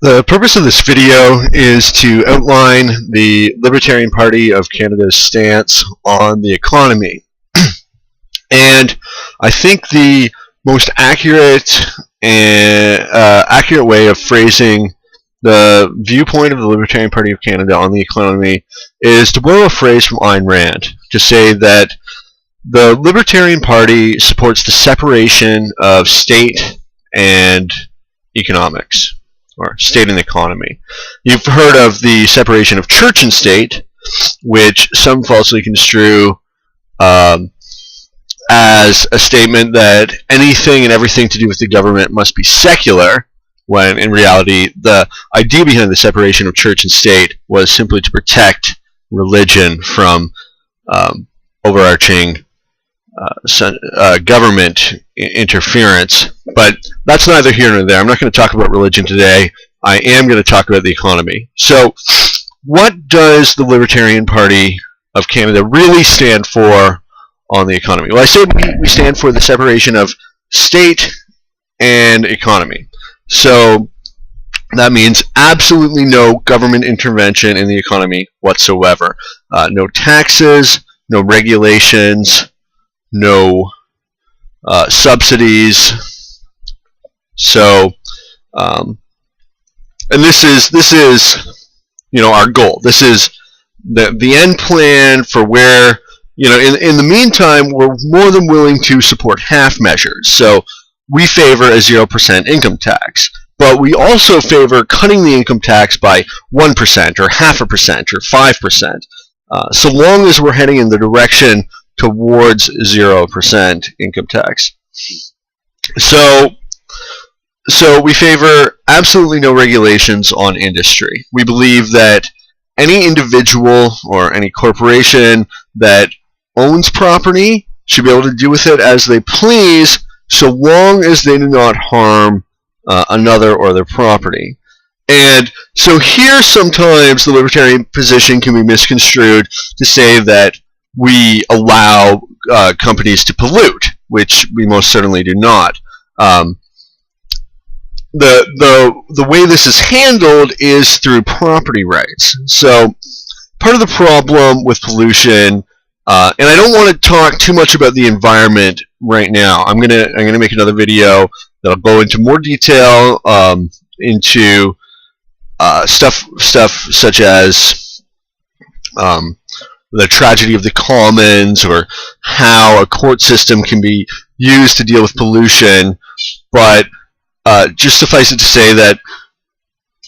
The purpose of this video is to outline the Libertarian Party of Canada's stance on the economy. And I think the most accurate way of phrasing the viewpoint of the Libertarian Party of Canada on the economy is to borrow a phrase from Ayn Rand to say that the Libertarian Party supports the separation of state and economics, or state and economy. You've heard of the separation of church and state, which some falsely construe as a statement that anything and everything to do with the government must be secular, when in reality the idea behind the separation of church and state was simply to protect religion from overarching government interference. But that's neither here nor there. I'm not going to talk about religion today. I am going to talk about the economy. So what does the Libertarian Party of Canada really stand for on the economy? Well, I said we stand for the separation of state and economy. So that means absolutely no government intervention in the economy whatsoever. No taxes, no regulations, no subsidies. So, and this is our goal. This is the end plan for where, in the meantime, we're more than willing to support half measures. So we favor a 0% income tax, but we also favor cutting the income tax by 1% or 0.5% or 5%, so long as we're heading in the direction towards 0% income tax. So we favor absolutely no regulations on industry. We believe that any individual or any corporation that owns property should be able to do with it as they please, so long as they do not harm another or their property. And so here sometimes the libertarian position can be misconstrued to say that we allow companies to pollute, which we most certainly do not. The way this is handled is through property rights. So part of the problem with pollution, and I don't want to talk too much about the environment right now. I'm gonna make another video that'll go into more detail into stuff such as the tragedy of the commons, or how a court system can be used to deal with pollution. But just suffice it to say that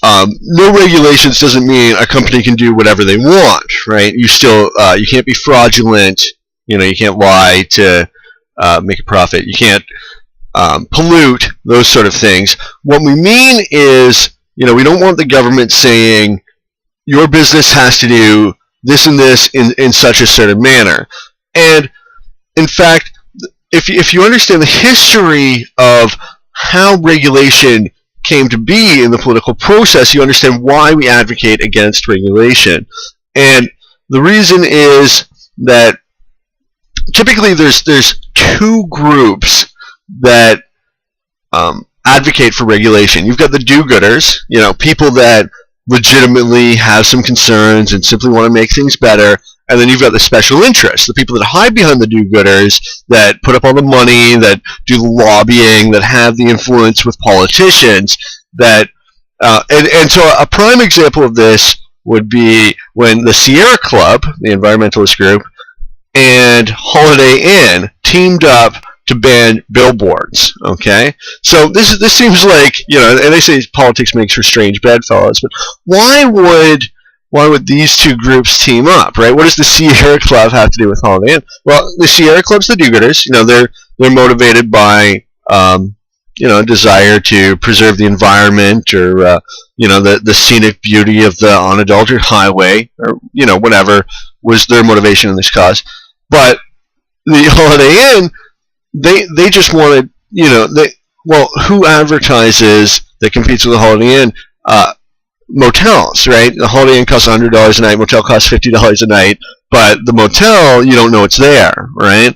no regulations doesn't mean a company can do whatever they want, right? You still you can't be fraudulent. You can't lie to make a profit. You can't pollute, those sort of things. What we mean is, we don't want the government saying your business has to do this and this in such a certain manner. And in fact, if you understand the history of how regulation came to be in the political process, you understand why we advocate against regulation. And the reason is that typically there's two groups that advocate for regulation. You've got the do-gooders, people that legitimately have some concerns and simply want to make things better. And then you've got the special interests, the people that hide behind the do-gooders, that put up all the money, that do the lobbying, that have the influence with politicians. And so a prime example of this would be when the Sierra Club, the environmentalist group, and Holiday Inn teamed up to ban billboards. Okay, so this seems like, and they say politics makes for strange bedfellows, but why would these two groups team up, right? What does the Sierra Club have to do with Holiday Inn? Well, the Sierra Club's the do-gooders. They're motivated by a desire to preserve the environment, or the scenic beauty of the unadulterated highway, or whatever was their motivation in this cause. But the Holiday Inn, they just wanted, who advertises that competes with the Holiday Inn? Motels, right? The Holiday Inn costs $100 a night, motel costs $50 a night, but the motel, you don't know it's there, right?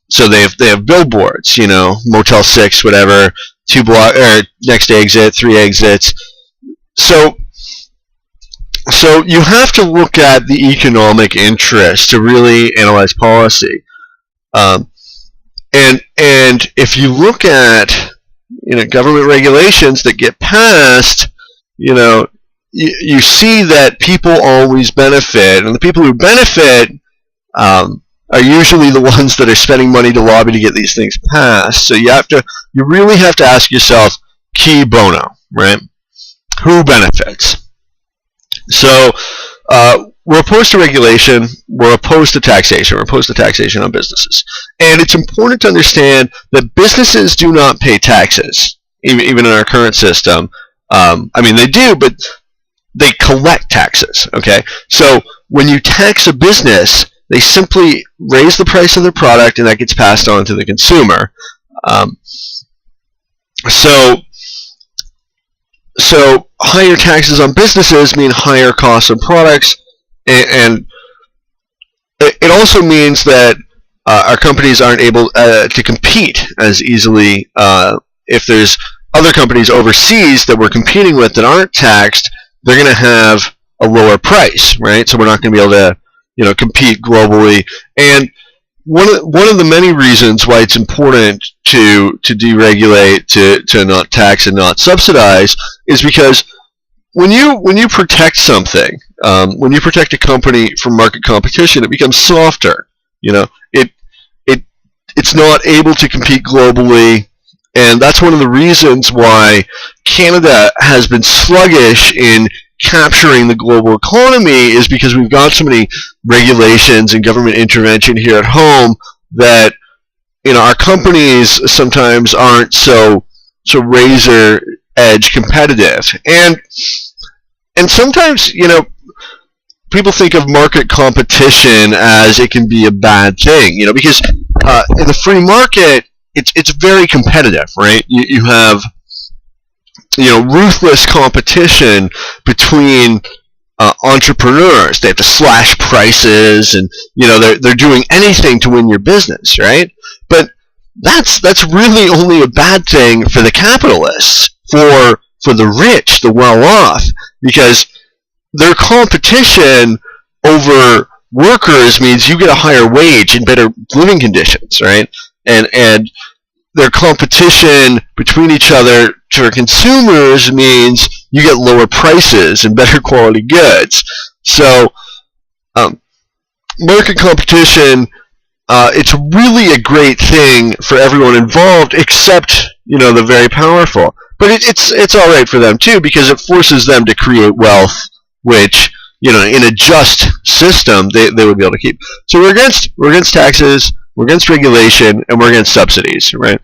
So they have billboards, Motel 6, whatever, 2 block or next exit, 3 exits. So you have to look at the economic interest to really analyze policy. And if you look at government regulations that get passed, you see that people always benefit, and the people who benefit are usually the ones that are spending money to lobby to get these things passed. So you really have to ask yourself, cui bono, right? Who benefits? So we're opposed to regulation. We're opposed to taxation. We're opposed to taxation on businesses. And it's important to understand that businesses do not pay taxes, even in our current system. I mean, they do, but they collect taxes, okay? So when you tax a business, they simply raise the price of their product, and that gets passed on to the consumer. So higher taxes on businesses mean higher costs of products, and it also means that our companies aren't able to compete as easily. If there's other companies overseas that we're competing with that aren't taxed, they're going to have a lower price, right? So we're not going to be able to compete globally. And one of the many reasons why it's important to deregulate, to not tax and not subsidize, is because when you protect something, when you protect a company from market competition, it becomes softer. It's not able to compete globally, and that's one of the reasons why Canada has been sluggish in capturing the global economy, is because we've got so many regulations and government intervention here at home that our companies sometimes aren't so razor edge competitive, and sometimes people think of market competition as it can be a bad thing, because in the free market it's very competitive, right? You have ruthless competition between entrepreneurs. They have to slash prices, and they're doing anything to win your business, right? But that's really only a bad thing for the capitalists, for the rich, the well-off, because their competition over workers means you get a higher wage and better living conditions, right? And their competition between each other to consumers means you get lower prices and better quality goods. So market competition, it's really a great thing for everyone involved, except the very powerful. But it's all right for them too, because it forces them to create wealth, which in a just system they would be able to keep. So we're against taxes, we're against regulation, and we're against subsidies, right?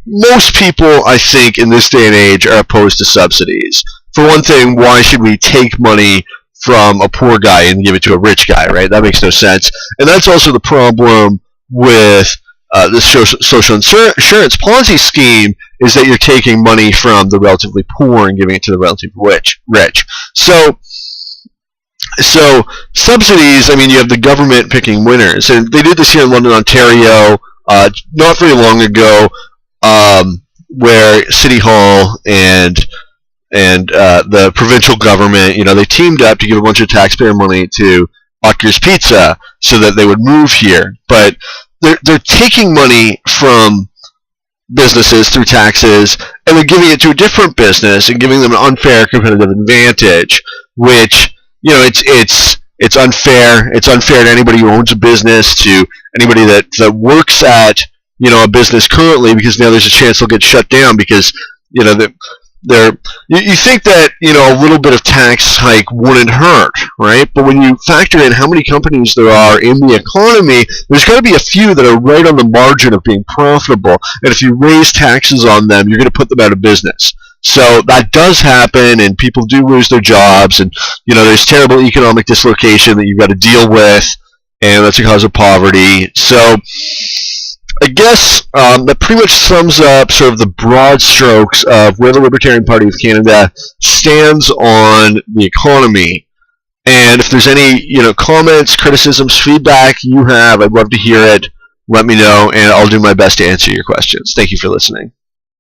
Most people, I think, in this day and age are opposed to subsidies. For one thing, why should we take money from a poor guy and give it to a rich guy, right? That makes no sense. And that's also the problem with the social insurance policy scheme, is that you're taking money from the relatively poor and giving it to the relatively rich. So subsidies, I mean, you have the government picking winners, and they did this here in London, Ontario, not very long ago, where City Hall and the provincial government, they teamed up to give a bunch of taxpayer money to Otker's Pizza so that they would move here. But they're taking money from businesses through taxes, and they're giving it to a different business and giving them an unfair competitive advantage, which it's unfair. It's unfair to anybody who owns a business, to anybody that works at a business currently, because now there's a chance they'll get shut down because you think that a little bit of tax hike wouldn't hurt, right? But when you factor in how many companies there are in the economy, there's got to be a few that are right on the margin of being profitable, and if you raise taxes on them, you're going to put them out of business. So that does happen, and people do lose their jobs, and there's terrible economic dislocation that you've got to deal with, and that's a cause of poverty. So I guess that pretty much sums up sort of the broad strokes of where the Libertarian Party of Canada stands on the economy. And if there's any comments, criticisms, feedback you have, I'd love to hear it. Let me know, and I'll do my best to answer your questions. Thank you for listening.